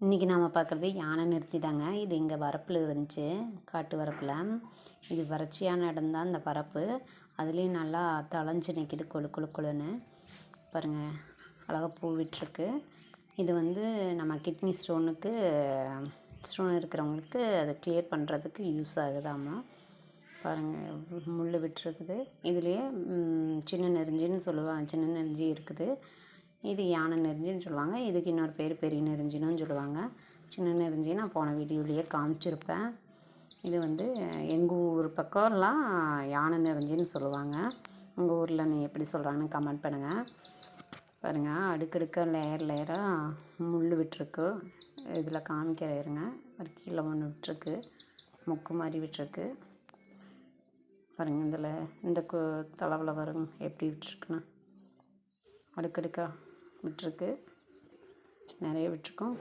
இன்றைக்கி நாம் பார்க்குறது யானை நிறுத்தி தாங்க. இது இங்கே வரப்பில் இருந்துச்சு, காட்டு வரப்பில். இது வறட்சியான இடம் தான் இந்த வரப்பு. அதுலேயும் நல்லா தளைஞ்சு நிற்கிது கொழு கொழு கொழுன்னு. பாருங்கள், அழகாக பூ விட்டுருக்கு. இது வந்து நம்ம கிட்னி ஸ்டோன் இருக்கிறவங்களுக்கு அதை கிளியர் பண்ணுறதுக்கு யூஸ் ஆகுதாமா. பாருங்கள், முள் விட்டுருக்குது. இதுலேயே சின்ன நெருஞ்சின்னு சொல்லுவாங்க, சின்ன நெருஞ்சி இருக்குது. இது யானை நெருஞ்சின்னு சொல்லுவாங்க. இதுக்கு இன்னொரு பேர் பெரிய நெருஞ்சின்னு சொல்லுவாங்க. சின்ன நெருஞ்சி நான் போன வீடியோலேயே காமிச்சிருப்பேன். இது வந்து எங்கள் ஊர் பக்கம்லாம் யானை நெருஞ்சின்னு சொல்லுவாங்க. உங்கள் ஊரில் நீ எப்படி சொல்கிறாங்கன்னு கமெண்ட் பண்ணுங்கள். பாருங்கள், அடுக்கடுக்க லேயர் லேயராக முள் விட்டுருக்கு. இதில் காமிக்கிற இருங்க. ஒரு கீழே ஒன்று விட்டுருக்கு, முக்கு மாதிரி விட்டுருக்கு. பாருங்கள், இதில் இந்த தளவில் வரும் எப்படி விட்டுருக்குன்னு. அடுக்கடுக்காக விட்டுருக்கு, நிறைய விட்டுருக்கோம்.